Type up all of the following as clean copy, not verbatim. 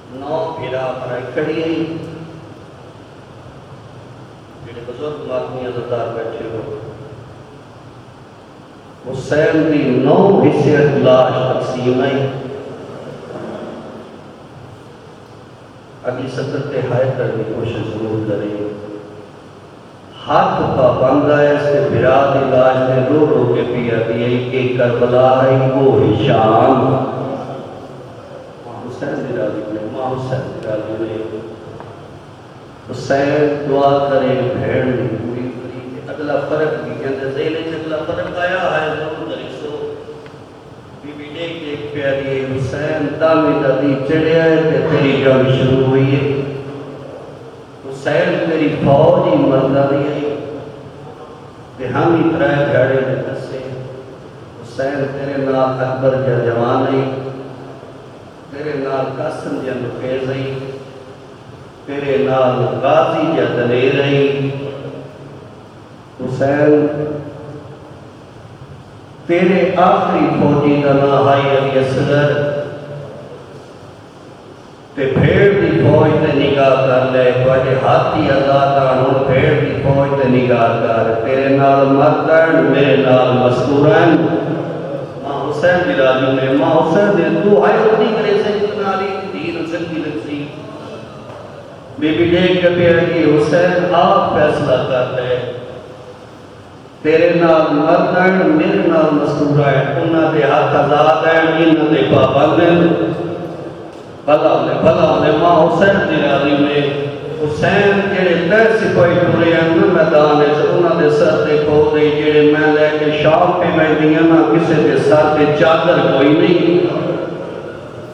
نو بھیرا پر کھڑی ہے جڑے بزرگ آدمی عزتدار بیٹھے ہو حسین دی 9 حصے لاش تقسیم آئی اگلی سطر تے ہائے کرنے کی کوشش ضرور کریں ہاتھ پابند ہے اس کے بھرا دی لاش نے رو رو کے پیا دی کہ کربلا ہے وہ ہشام حسین دی راضی نے ماں حسین دی راضی نے حسین دعا کرے بھیڑ نہیں پوری پوری اگلا فرق بھی کہتے ذہن سے اگلا فرق آیا ہے ضرور کرے سو بی بی دیکھ دیکھ پیاری حسین دامی دادی چڑھے آئے تے تیری جنگ شروع ہوئی ہے حسین تیری فوج ہی مردہ دی ہے دہانی ترائے گھڑے میں دسے حسین تیرے نال اکبر جا جوان ہے تیرے نال قاسم جا نفیز ہے تیرے نال غازی جا دلیر ہے حسین تیرے آخری فوجی کا نام ہے علی اصغر تے بھیڑ دی فوج تے نگاہ کر لے تواڈے ہاتھی آزاد ہون بھیڑ دی فوج تے نگاہ کر تیرے نال مردن میرے نال مستورن ماں حسین دی راضی میں ماں حسین دے تو آئے اپنی کرے سے جتنا علی دین زندگی لگسی بی بی دیکھ کے پہ کہ حسین آپ فیصلہ کرتے تیرے نال مردن میرے نال مستورن انہاں دے ہاتھ آزاد ہیں انہاں دے پابند ہیں بھلا ہونے ماں حسین دی راضی میں حسین جڑے تے سپاہی ٹرے ہیں میدان وچ انہاں دے سر تے کھو دے جڑے میں لے کے شام پہ بیٹھیاں نہ کسے دے سر تے چادر کوئی نہیں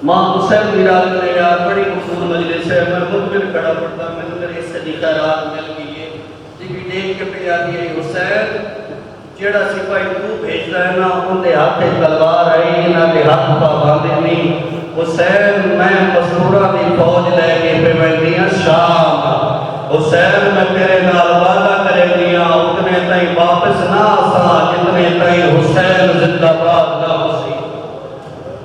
ماں حسین دی راضی نے یار بڑی خوبصورت مجلس ہے میں مخبر کھڑا پڑتا میں نے میرے سے دی خیرات مل گئی ہے جی بھی دیکھ کے پہ آتی ہے حسین جڑا سپاہی تو بھیجدا ہے نا ان دے ہاتھ تلوار ہے انہاں دے ہاتھ پابند نہیں حسین میں مستورہ دی فوج لے کے پہ بیٹھیاں شام حسین میں تیرے نال وعدہ کرے دیا اتنے تائیں واپس نہ آسا جتنے تائیں حسین زندہ باد نہ حسین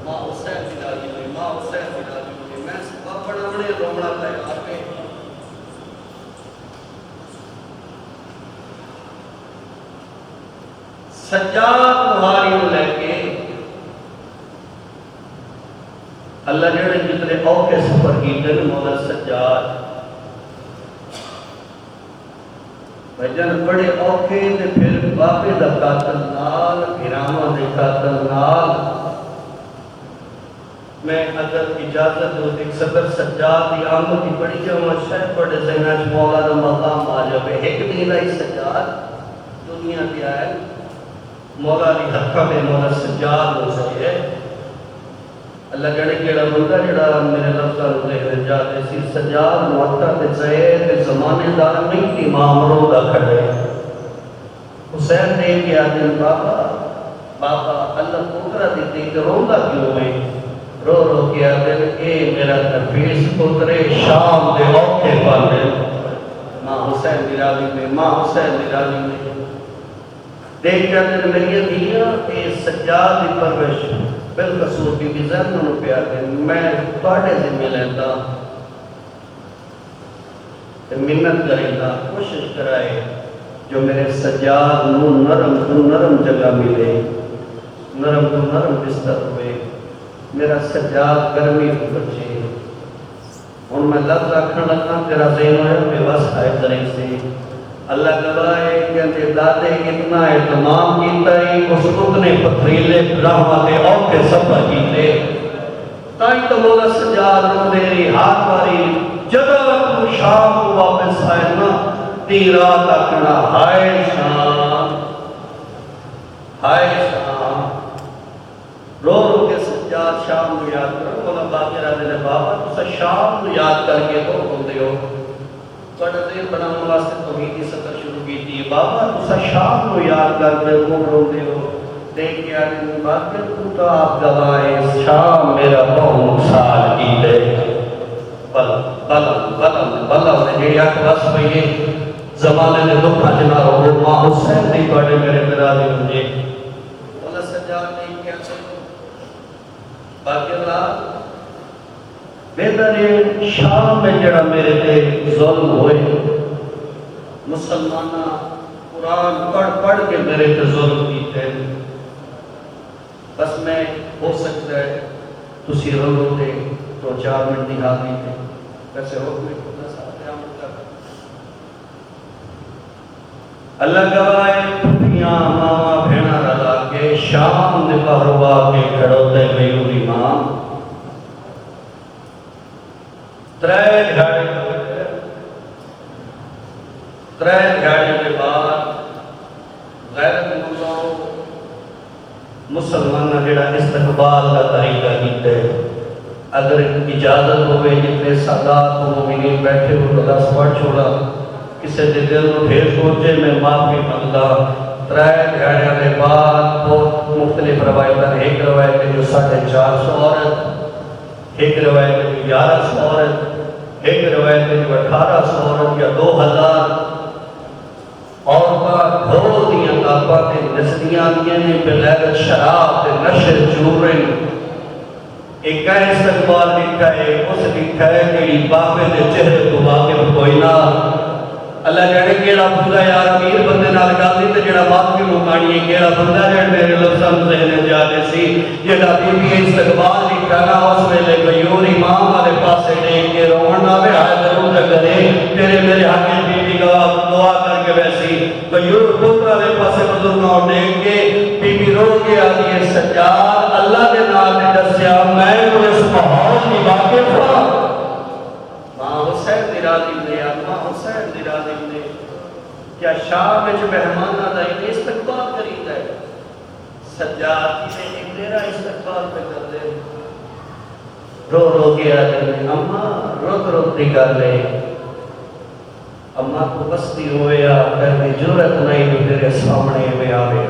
ماں حسین دی راضی ہوئی ماں حسین دی راضی ہوئی میں سب اپنا بڑے رومنا تیار پہ سجاد مہاری لے کے اللہ جڑے جتنے اوکے سفر کی دن مولا سجاد بھجن بڑے اوکے نے پھر باپے دا قاتل نال گھراما دے قاتل نال میں اگر اجازت ہو ایک صدر سجاد دی آمد دی بڑی جمع شاید بڑے ذہنہ مولا دا مقام آ جائے ایک دن آئی سجاد دنیا پہ آئے مولا دی حقہ میں مولا سجاد ہو سکے اللہ جڑے کیڑا بندہ جڑا میرے لفظاں نوں لکھ جاتے سی سجاد معطا تے زید تے زمانے دار نہیں تی مامرو دا کھڑے حسین نے کیا دن بابا اللہ پترا دیتی کہ روندا کیوں ہے رو رو کیا دن اے میرا نفیس پترے شام دے اوکھے پاندے ماں حسین دی راضی میں ماں حسین دی راضی میں دیکھ کر دن میری دیا اے سجاد دی پرورش بالقصور کی بھی ذہن انہوں پیار دیں میں توڑے ذمہ لیتا منت کریں گا کوشش کرائے جو میرے سجاد نو نرم تو نرم جگہ ملے نرم تو نرم بستر ہوئے میرا سجاد گرمی کو بچے اور میں لفظ رکھنے لگا تیرا ذہن ہوئے میں بس آئے کریں سے اللہ گواہے کہ دادے اتنا اہتمام کیتا ہی اس اتنے پتھریلے رحمت اوکے سفر کیتے تائیں تو مولا سجاد رو میری ہاتھ واری جگہ تو شام کو واپس آئے نا تیرا تکنا ہائے شام رو رو کے سجاد شام کو یاد کرو مولا باقی رہا دے بابا تو شام کو یاد کر کے تو بولتے ہو توڑا دیر بنانے واسطے توحیدی سطر شروع کی تھی بابا تسا شام کو یاد کر دے وہ روتے ہو دیکھ کے آنے بات کر تو آپ گوائے شام میرا بہت سال کی دے بلا انہیں یہ ایک بس بھئیے زمانے نے دکھا جنا رہو ماں حسین دی بڑے میرے برادی مجھے اللہ سجاد نے کیا چلو باقی اللہ بہترین شام میں جڑا میرے تے ظلم ہوئے مسلمانہ قرآن پڑھ کے میرے تے ظلم کیتے بس میں ہو سکتا ہے تسی رولو تے تو 4 منٹ دی حاضری تے ویسے ہو کوئی خدا صاحب قیامت تک اللہ گواہ پھپیاں ماما بھیڑا رلا کے شام نے پہروا کے کھڑوتے غیور امام ترے گھاڑی کے بعد غیرت مندوں مسلمان جڑا استقبال کا طریقہ کیتے اگر اجازت ہوئے جتنے سادات مومنین بیٹھے ہو تو 10 پڑھ چھوڑا کسی دے دل کو ڈھیر سوچے میں معافی مانگتا ترے گھاڑیاں کے بعد بہت مختلف روایتیں ایک روایت جو 450 عورت ایک روایت جو 1100 عورت ایک روایت جو 1800 عورت یا 2000 عورتاں ڈھول دیاں تاپا تے نسدیاں دیاں نے بغیر شراب تے نشر چورن ایک ہے استقبال لکھا ہے اس لکھا ہے کہ باپے دے چہرے تو واقف کوئی نہ اللہ جانے کیڑا بندہ یار امیر بندے نال گل نہیں تے جڑا معافی مکانی ہے کیڑا بندہ جڑ میرے لفظاں ذہن جانے سی جڑا بی بی استقبال لکھا نا اس ویلے غیور امام والے پاسے دیکھ کے رونا نہ بے حال ضرور کرے تیرے میرے حق بی بی گواہ دعا کر کے ویسی غیور پتر والے پاسے بزرگاں دیکھ کے بی بی رو کے آدھی ہے سجاد اللہ دے نام نے دسیا میں تو اس ماحول کی واقف ہوں ماں حسین نرالی نے ماں حسین نرالی نے کیا شام میں جو مہمان آتا ہے استقبال کریتا ہے سجاد کی نے میرا استقبال پہ کر دے رو کے آدھے اماں روک کر لے اماں کو بستی ہوئے یا کرنے جرت نہیں جو تیرے سامنے میں آوے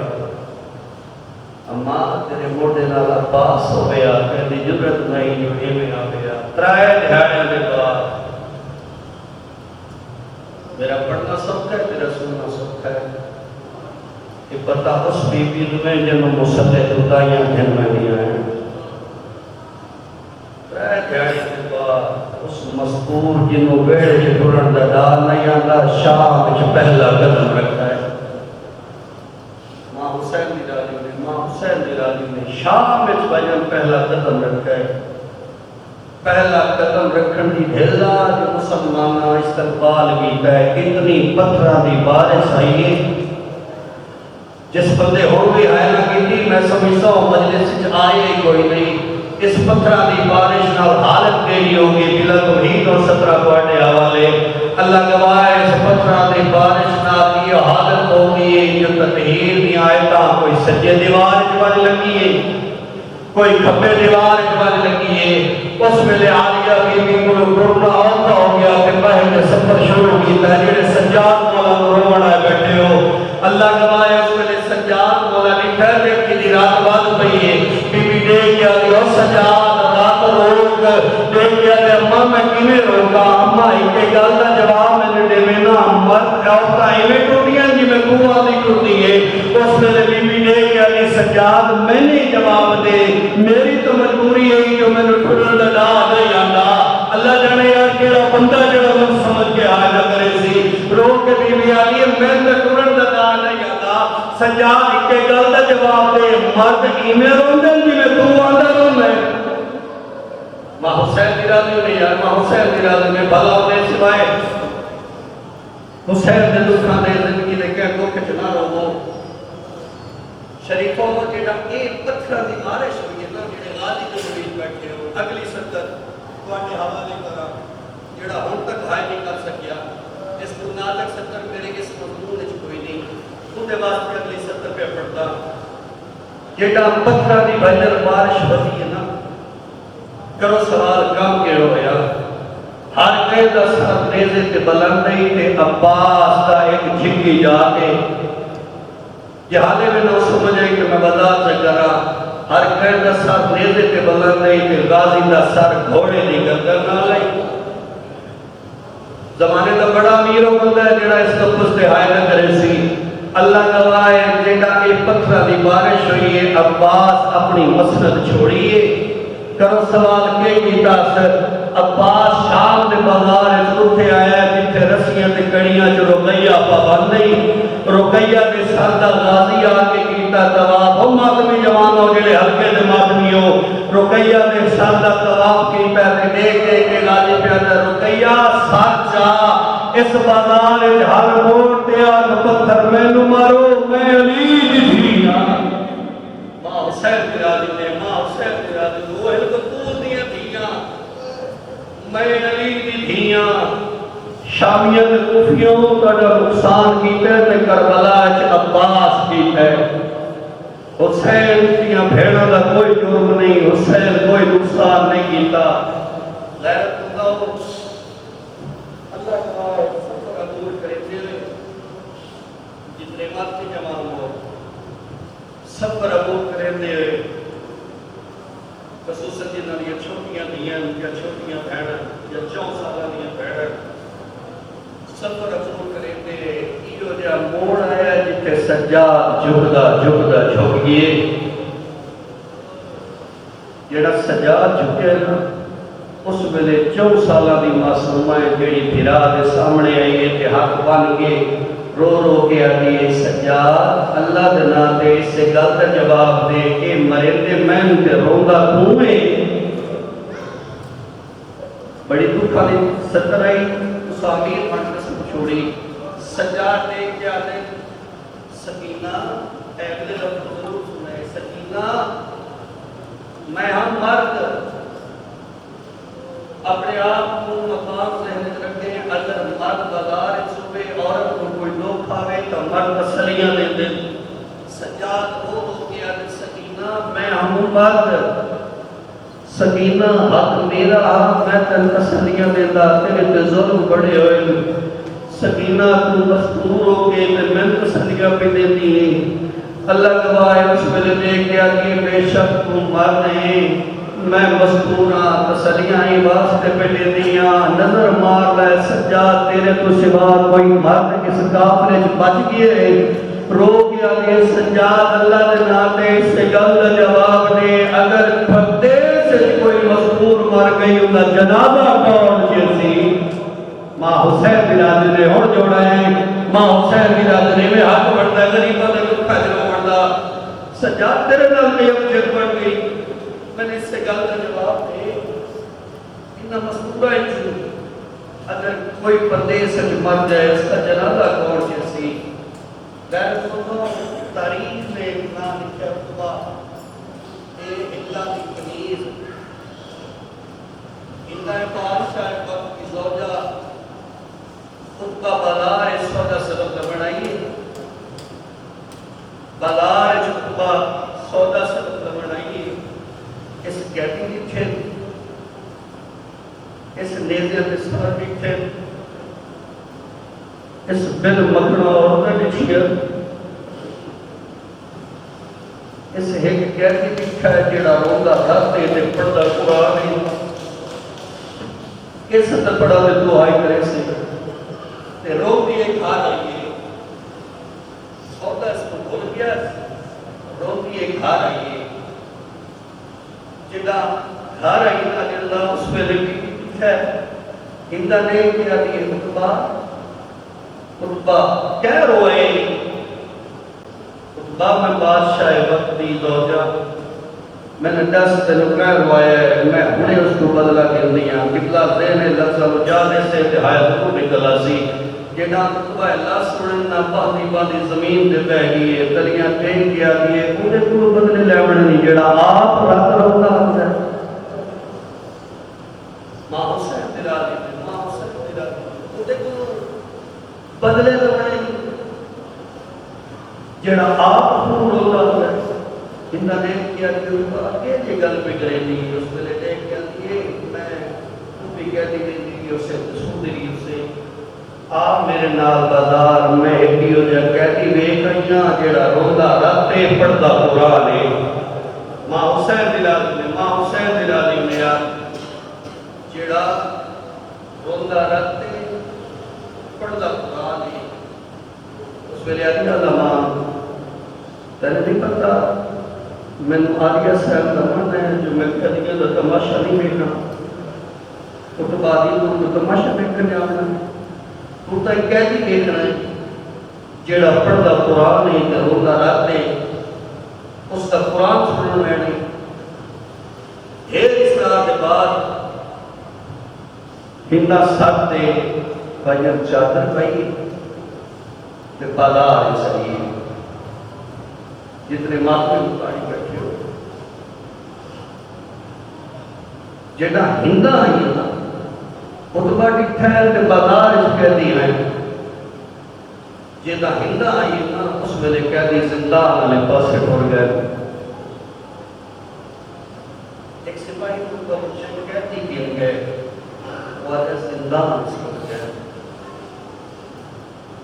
اماں تیرے موڑے نال عباس ہوئے یا کرنے جرت نہیں جو میں آوے ترائے دھیانے میں بعد میرا پڑھنا سب ہے تیرا سننا سب ہے کہ پتہ اس بی بی میں جنہوں مسلح دودائیاں جن میں دیا ہیں ترائے دھیانے میں بعد اس مذکور جنہوں بیڑے کے ٹورن دار نہیں آتا شام وچ پہلا قدم رکھتا ہے ماں حسین نرالی نے شام وچ بجن پہلا قدم رکھا ہے پہلا قدم رکھن دی ڈھیلا جو مسلمانہ استقبال کیتا ہے کتنی پتھراں دی بارش آئی ہے جس بندے ہو بھی آئے نہ کیتی میں سمجھتا ہوں مجلس وچ آئے ہی کوئی نہیں اس پتھراں دی بارش نال حالت کیڑی ہوگی بلا توحید اور 17 پڑھنے حوالے اللہ گواہ ہے اس پتھراں دی بارش نال یہ حالت ہوگی جو تطہیر دی آیتاں کوئی سجے دیوار وچ لگی ہے کوئی کھبے دیوار وچ لگی ہے اس ویلے عالیہ بی بی کو رونا آتا ہو گیا کہ پہلے نے سفر شروع کیتا ہے جڑے سجاد مولا رونا بیٹھے ہو اللہ گواہ ہے اس ویلے سجاد مولا لکھا ہے کہ دی رات بعد پئی ہے بی بی دیکھ گیا کہ او سجاد رات روک دیکھ گیا کہ اماں میں کیویں روکا اماں ایک گل دا جواب میں نے دے نا مرد عورتاں ایویں ٹوٹیاں جی میں کنواں دی ٹوٹی ہے اس ویلے بی بی دیکھ گیا کہ سجاد میں نے جواب دے میری تو مجبوری ہے جو میں نے ٹھڑن دا نہیں آتا اللہ جانے یار کیڑا بندہ جڑا من سمجھ کے آ نہ کرے سی رو کے بی بی آئی میں تے ٹھڑن دا نہیں آتا سجاد ایک گل دا جواب دے مرد ایویں روندن جی میں تو آندا روندا ماں حسین نرالی نے یار ماں حسین نرالی نے بھلا ہونے سوائے حسین دے دکھاں دے زندگی دے کہ دکھ چ نہ رو شریفوں کو جڑا ایک پتھر دی بارش ہوئی ہے نا جڑے غازی دے مریض بیٹھے ہو اگلی صدر تواڈے حوالے کراں جڑا ہن تک ہائے نہیں کر سکیا اس کو نالک صدر میرے اس مضمون وچ کوئی نہیں اودے واسطے اگلی صدر پہ پڑھتا جڑا پتھر دی بجر بارش ہوئی ہے نا کرو سوال کم کیڑا ہویا ہر کہے دا سر نیزے تے بلندی تے عباس دا ایک جھگی جا کے جہالے میں نہ سمجھ آئی کہ میں وضاحت سے کرا ہر کہے دا سر نیزے تے بلندی تے غازی دا سر گھوڑے دی گردن نہ لائی زمانے دا بڑا امیر ہو بندہ ہے جڑا اس تفس تے ہائے نہ کرے سی اللہ گواہ ہے جڑا ایک پتھر دی بارش ہوئی ہے عباس اپنی مسند چھوڑیے کرو سوال کے کیتا سر دا غازی آ کے کیتا طواف او ماتمی جوانو جڑے ہلکے دے ماتمی ہو رقیہ دے سر دا طواف کیتا تے دیکھ کے غازی پیادا رقیہ سچ آ اس بازار وچ ہر موڑ تے آ پتھر مینوں مارو میں علی دی دھی ہاں ماں حسین دی راضی نے ماں حسین دی راضی وہ ہے بطول دیاں دھیاں میں علی دی دھیاں شامیہ دے کوفیوں تہاڈا نقصان کیتا تے کربلا وچ عباس کیتا حسین دیاں بھیڑاں دا کوئی جرم نہیں حسین کوئی نقصان نہیں کیتا غیرت اللہ اللہ تعالی سفر عبور کرتے جتنے مات کے جمال ہو سفر عبور کرتے خصوصاً جنہاں دیا چھوٹیاں دیاں یا چھوٹیاں بھیڑاں یا 4 سالہ دیاں بھیڑاں سفر عبور کرتے ایو جا موڑ آیا جتے سجاد جھکدا جھک گئے جڑا سجاد جھکے نا اس ویلے 4 سالہ دی معصومہ جڑی بھرا دے سامنے آئی ہے تے ہاتھ بن کے رو کے آگے سجاد اللہ دے نام تے اس سے گل دا جواب دے کہ مرندے میں تے روندا تو ہے بڑی دکھا دی ستر آئی سامیر پڑھ قسم چھوڑی سجاد دیکھ کے آتے سکینہ اہل رب ضرور سنے سکینہ میں ہم مرد اپنے آپ کو مقام ذہنت رکھیں اگر مرد بازار صبح عورت کو کوئی لوگ کھاوے تو مرد تسلیاں دے دے سجاد وہ ہو گیا سکینہ میں ہم مرد سکینہ حق میرا حق میں تن تسلیاں دے دا تیرے تے ظلم بڑے ہوئے سکینہ تو مستور ہو کے تے میں تسلیاں پہ دے دی اللہ گواہ اس ویلے دیکھ گیا کہ بے شک تم مرد ہیں میں مستورا تسلیاں ہی واسطے پہ دے دیا نظر مار لے سجاد تیرے تو سوا کوئی مرد اس کافرے چ بچ گئے رو گیا کہ سجاد اللہ دے ناتے اس سے گل جواب دے اگر پھتے سے کوئی مستور مر گئی انہا جنازہ کون جیسی ماں حسین برادری نے ہون جوڑا ہے ماں حسین برادری میں حق بڑھتا ہے غریبہ دے دکھا جلو بڑھتا سجاد تیرے نال میں اب جد بڑھ گئی میں نے اس سے گل کا جواب دے انہا مستورہ انچو اگر کوئی پردیس سے مر جائے اس کا جنازہ کون جیسی غیر سنو تاریخ میں اتنا لکھا ہوا اے اللہ کی کنیز انہا بادشاہ وقت کی زوجہ خطبہ بازار اس وقت سبب کا بنائیے بازار خطبہ سودا سبب کا بنائیے اس کہتی لکھے اس نیزے کے سر لکھے اس بل مکھنا عورتیں لکھی اس ایک کہتی لکھا ہے جڑا روندہ رہتے تے پڑھدا قرآن اس تے پڑھا دے دعائی کرے سے تے رو بھی ایک ہار آئیے سودا اس کو بھول گیا رو بھی ایک ہار آئیے جدا گھر آئینا جلدہ اس میں لکھی ہے اندہ نے کیا دیئے خطبہ کہہ روئے خطبہ میں بادشاہ وقت دی زوجہ میں نے 10 دنوں کہہ روائے میں ہنے اس کو بدلہ کر دیا قبلہ ذہن لفظہ مجادے سے اتحایت کو نکلا سی جنا خطبہ اللہ سننا باندھی زمین دے بہ گئی تلیاں ٹینگ کیا دیئے انہیں کو بدلے لیوڑ نہیں جڑا آپ رات روتا لگ جائے ماں حسین تیرا دی ماں حسین تیرا دی انہیں کو بدلے لیوڑ نہیں جڑا آپ کو روتا لگ جائے انہاں نے کیا کہ آگے یہ گل پہ کرے نہیں اس میں لے کیا کہ میں بھی کہہ دی گئی اسے سوندری اسے آپ میرے نال بازار میں ایڈی ہو جا کہتی وے کئیاں جڑا روندا راتے پڑھدا قرآن ہے ماں حسین دلادی میں جڑا روندا راتے پڑھدا قرآن ہے اس ویلے آدھی ماں تینے نہیں پتا میں آدھیا صاحب کا من ہے جو میں کہتی ہوں تماشا نہیں دیکھنا اٹھبادی تو تماشا دیکھنے آنا تو تا کہتی دیکھنا ہے جڑا پڑھتا قرآن نہیں تو روتا رات دے اس کا قرآن سننا میں نہیں پھر اس طرح کے بعد ہندہ ساتھ دے بھائیان چادر پائی تے بازار صحیح جتنے ماتمی مکانی بیٹھے ہو جڑا ہندہ آئی ہے نا خطبہ ٹھہر تے بازار اس کہتی ہیں جیتا ہندہ آئی نا اس ویلے قیدی زندان والے پاسے ٹر گئے ایک سپاہی کو قیدی گر گئے وہ زندان سے ٹر گئے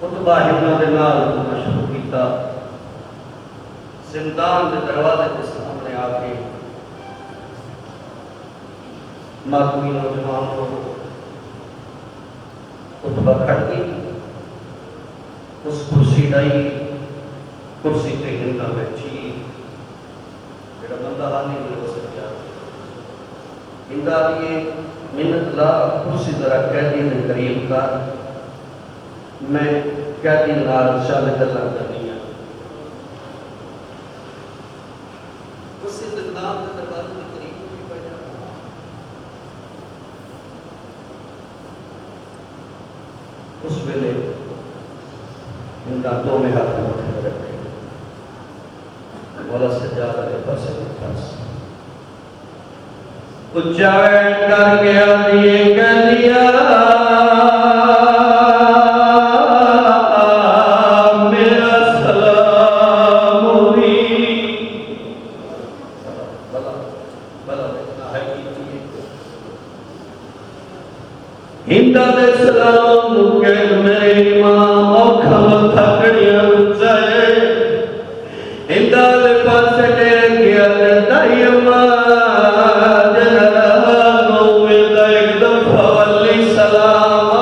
خطبہ ہندہ دے نال شروع کیتا زندان کے دروازے کے سامنے آ کے ماتمی نوجوان کو خطبہ کھڑ گئی اس کرسی ڈائی کرسی تے ہندہ بیٹھی جڑا بندہ حال نہیں ہو سکیا ہندہ دیئے منت لا کرسی ذرا قیدی نے قریب کا میں قیدی نال شامل اللہ کرنی ہے کرسی زندان کے دروازے کے قریب بھی بیٹھا اس ویلے ہندہ دو میں ہاتھ میں رکھے مولا سجادہ کے پاس پاس اچھائیں کر کے آدھیے کہہ دیا میرا سلام ہوئی بلا ہندہ دے سلام مکہ میرے امام اوکھم تھکڑیاں جائے ہندہ دے پاس ٹیر گیا دائی امام جنرہ نوید ایک دفعہ والی سلام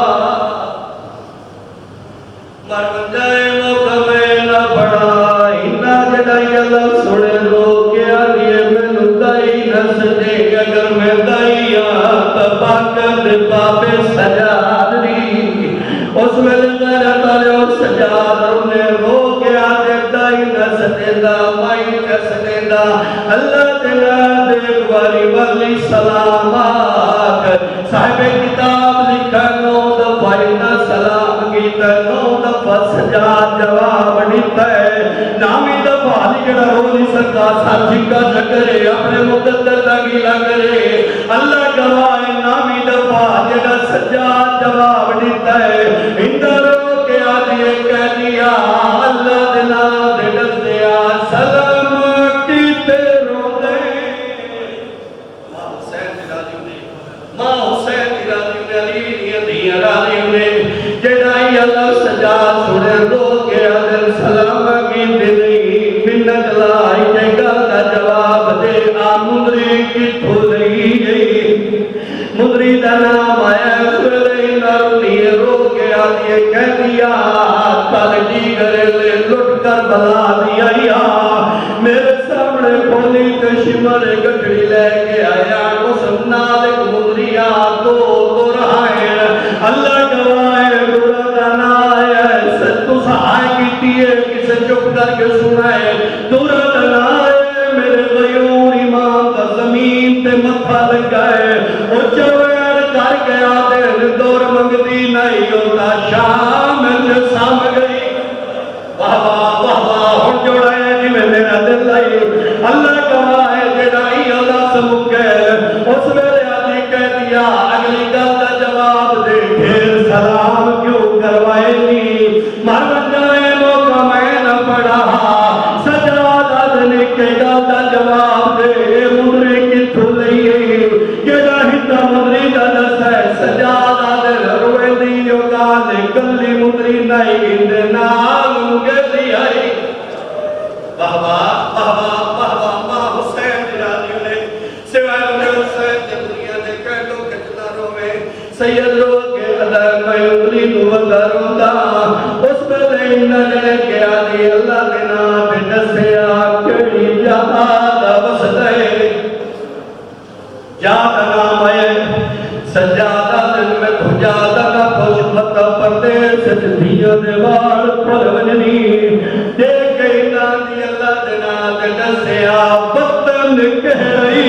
مرم جائے موقع نہ پڑا ہندہ جڑائی اللہ سنے رو کیا دیئے میں دائی نس دے اگر میں دائی آتا پاکت بابے سجاد دی اس میں غیرت علیہ و سجاد انہیں رو کے آدھے دائی نس دیندہ مائی نس دیندہ اللہ دلہ دیکھ والی سلامات صاحب کتاب لکھا نو دفعہ انہ سلام کیتا نو دفعہ سجاد جواب نیتا ہے نامی دفعہ علی جڑا رو نہیں سکتا ساتھی کا نکرے اپنے مقدر لگی لگرے اللہ گواہ نامی دفعہ جڑا سجاد جواب دیتا ہے ہندہ رو کے آدھیے کہہ دیا اللہ دنا دے ڈس دیا سلام کیتے رو دے ماں حسین علی دیا راضی نے جڑائی اللہ سجاد سنے رو کے آدھے سلام کیتے نہیں منت لائی جگہ کا جواب دے آمدری کی تھوڑی گئی مدری دا نام آیا سویلے نرمی رو کے آدھیے کہہ دیا کل جی گرے لے لٹ کر بلا دیا یا میرے سامنے کھولی کشمر گٹڑی لے کے آیا اس نالک مدری آتو تو رہا ہے اللہ گواہ گورا دانا آیا ستو سہائے کیتی ہے کسے چپ کر کے سنائے دورا دانا آیا میرے غیور امام کا زمین تے متھا لگائے اور چویر کر گیا دین دور منگتی نہیں ہوتا شام میں سام گئی واہ واہ واہ واہ ہون جوڑا ہے جی میں میرا دل لائی اللہ گواہ ہے جڑائی اللہ سمکے اس ویلے آدھی کہہ دیا اگلی گل دا جواب دے پھر سلام کیوں کروائے نہیں مر جائے موقع میں نہ پڑا سجاد آدھنے کے گل دا جواب دے مدری کی تھوڑی جڑا ہندہ مدری دا دس ہے سجاد آدھنے روئے دیو گانے گلی مدری نہیں ہندے نال مگلی آئی بابا بابا بابا ماں حسین جرادیوں نے سوائے انہیں حسین جب دنیا نے کہتوں کتنا روے سید رو کے عدر میں انگلی نوزہ روندہ اس پر لینا جنے کے آدھی اللہ دینا بنسے آکڑی جہادہ وسدے جادہ نام ہے سجادہ دل میں کھجادہ نہ پوچھ پتہ پردے سے دیا دیوار پھل ونجنی دیکھ گئی ناندی اللہ جناب دسیا وطن کہڑی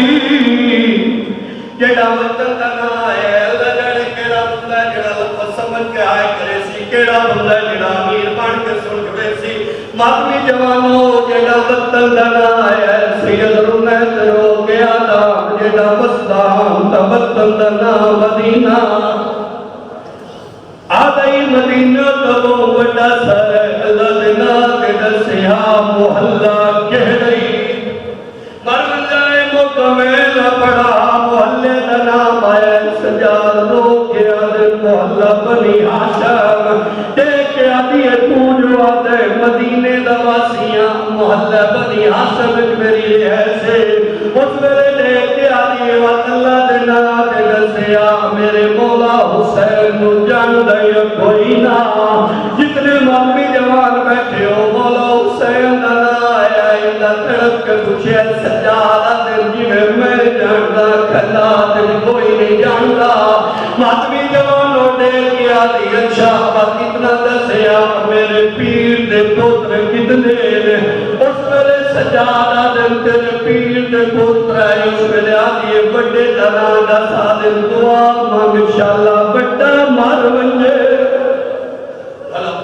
جڑا وطن دا نا ہے اللہ جڑے کیڑا بندہ جڑا لفظ سمجھ کے آئے کرے سی کیڑا بندہ جڑا امیر بن کے سن جڑے سی ماتمی جوانو جڑا وطن دا نا ہے سید رونیت رو گیا دا جڑا بستان دا وطن دا نا مدینہ آدھائی مدینہ تبو وڈا سر اللہ دینا کے دسیا محلہ کہڑی مرم جائے مکمل پڑا محلے دا نام آئے سجاد رو کے آدھے محلہ بنی حاشم دیکھ کے آدھی تو جو آدھے مدینے دا واسیاں محلہ بنی حاشم میری ایسے اس میرے دیکھ کے آدھی وقت اللہ دینا کے دسیا میرے مولا حسین نو جان دیا کوئی نہ جتنے مولوی جوان بیٹھے ہو مولا حسین دا نا آیا اللہ تڑپ کے پوچھے سجادہ دل جی میں جانتا کھلا دل کوئی نہیں جانتا مولوی جوانوں نے کیا دی اچھا بات اتنا دسیا میرے پیر دے پوتر کتنے نے اس میرے سجادہ دل تیرے پیر دے پوتر ہے اس میرے آدھی بڑے جنان دا سادن دعا مانگ انشاءاللہ بڑا مار ونجے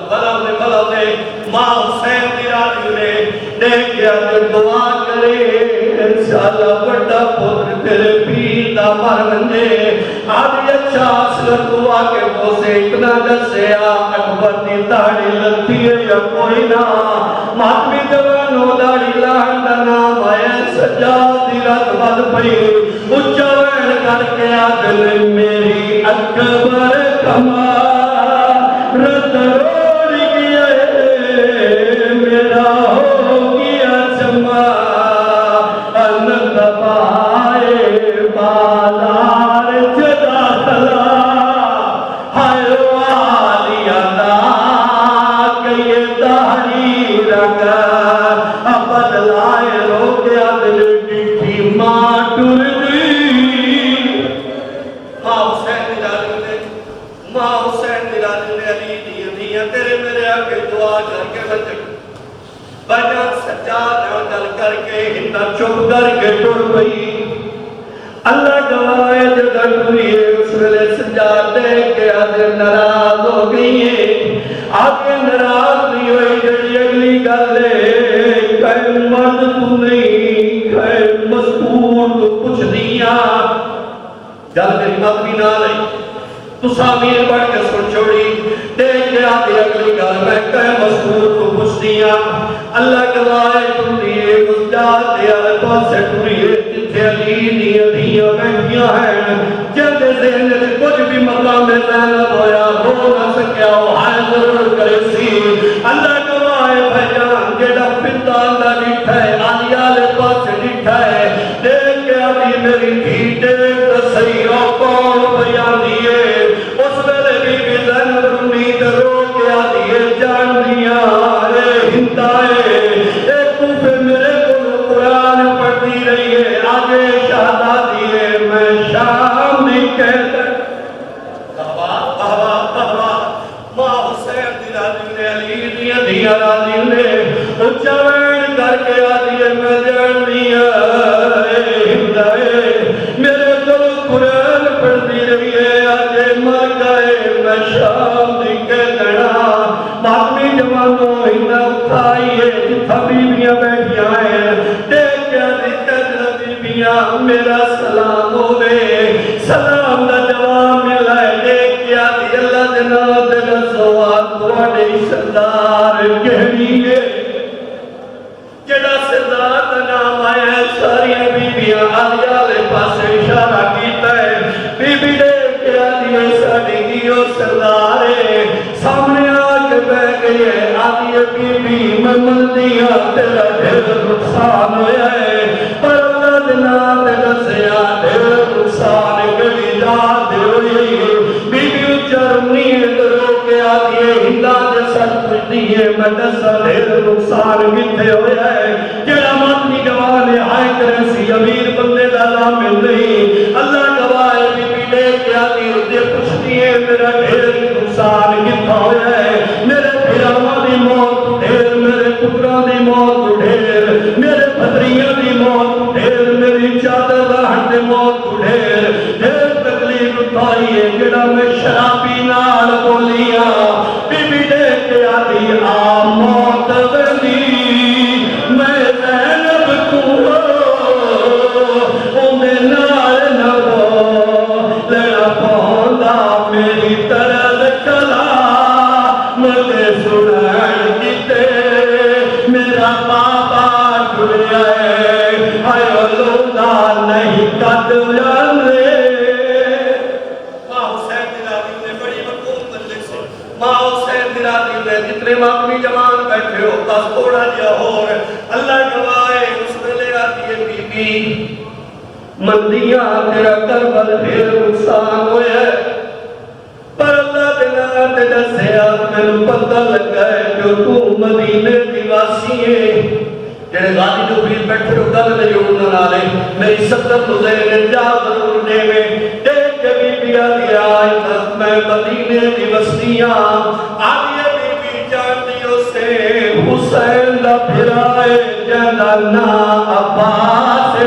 بھلا دے ماں حسین دیرانی نے دیکھ گیا کہ دعا کرے انشاءاللہ بڑا پتر تیرے پیر دا مار ونجے آدھی اچھا اصل دعا کے بوسے اتنا دسیا اکبر دی داڑی لگتی ہے یا کوئی نہ ماتمی جوانو داڑی لہن دا نام آیا سجاد دی رات بد پئی اچھا وین کر کے آدل میری اکبر کما رت روڑ گیا میرا ہو گیا چما انت پائے بازار جدا خلا ہائے والی ادا کئی دہری رگا بدلائے رو گیا دل کی ماں ٹر تیرے میرے آگے دعا کر کے بچے بجا سچا جل کر کے ہندہ چپ کر کے ٹر گئی اللہ گواہ جگہ ٹری اس ویلے سجاد دے کے آدھے ناراض ہو گئی ہے آگے ناراض نہیں ہوئی جڑی اگلی گل ہے کہ مرد تو نہیں کہ مذکور تو کچھ دیا گل میری ماپی نہ رہی تو سامیر بڑھ کے سن چھوڑی دیکھ کے آدھی اگلی گل میں کہ مذکور کو پوچھ دیا اللہ گواہ تم دیئے اس جات دیا پاس سے ٹوریے جتھے علی دیا دیا بیٹھیاں ہیں جلدے ذہن سے کچھ بھی مقام زینب ہویا ہو نہ سکیا ہو ہائے ضرور کرے سی اللہ گواہ بھجان جیڑا پتا اندر ڈٹھا ہے آدھی آلے پاس سے ڈٹھا ہے دیکھ کے آدھی میری تھی دیکھ دسئی او کون بیان دیئے اس ویلے بھی زینب رونی درو کے آدھی جان دیا رے ہندائے ایک کوفے میرے کو قرآن پڑھتی رہی ہے آگے شہدادی ہے میں شام نہیں کہتا ماں حسین دلادی نے علی دیا دیا راضی نے اچھوین کر کے آدھی ہے میں جان دیا ہندائے میرے کو قرآن پڑھتی رہی ہے آگے مر گئے میں شام نہیں کہتا ماتمی جوانوں ہندہ اٹھائیے جتھا بیویاں بیٹھیاں ہیں دیکھ کیا دکھت بیویاں میرا سلام ہوئے سلام دا جواب ملائے دیکھ کیا دی اللہ جناب دے رسوات واڑے سردار کہنی ہے جڑا سردار دا نام آیا ساری بیویاں آدھی آلے پاس اشارہ کیتا ہے بی بی دیکھ کیا دی ساری دیو سردار سامنے آگے بہ گئی ہے آدھی بی بی میں ملدیاں تیرا ڈھیر نقصان ہویا ہے پر اللہ جناب دے دسیا ڈھیر نقصان گلی جات دے ہوئی بی بی اچرنی درو کے آدھی ہندہ دے سر پڑھتی ہے میں دسا ڈھیر نقصان کتے ہویا ہے جڑا ماتمی گواہ نے آئے کرے سی امیر بندے دا لامل نہیں اللہ گواہ بی بی دیکھ کے آدھی دے پوچھتی ہے میرا ڈھیر نقصان کتا ہویا ہے میرے پھراواں دی پتروں دی موت ڈھیر میرے پتریاں دی موت ڈھیر میری چادر راہن دی موت ڈھیر ڈھیر تکلیف اٹھائی ہے جڑا میں شرابی نال بولیاں بی بی دیکھ کے آدھی آ موت ولی میں زینب کو اندے نال نبو لڑا پوندا میری طرز کلا مجھے سنان کیتے میرا بابا ڈھولیا ہے آئے لوگا نہیں کٹ جانے ماں حسین دلادی نے بڑی مقوم بندے سے ماں حسین دلادی نے جتنے مقمی جوان بیٹھے ہو بس تھوڑا جا ہو اللہ گواہے اس میں لے آتی ہے بی بی مندیاں تیرا کربل پھر نقصان ہوئے ہے پر اللہ دینا تے دسیا میں پتہ لگا ہے جو تو مدینے دی واسی ہے جڑے غازی جو پیر بیٹھے ہو گل نہیں اڑنا نالے میری 70 مزین جا ضرور دے میں دیکھ کے بی بی آدھی آئی تک میں مدینے دی وسیاں آدھی بی بی جان دیو سے حسین دا پھرائے جنہ عباس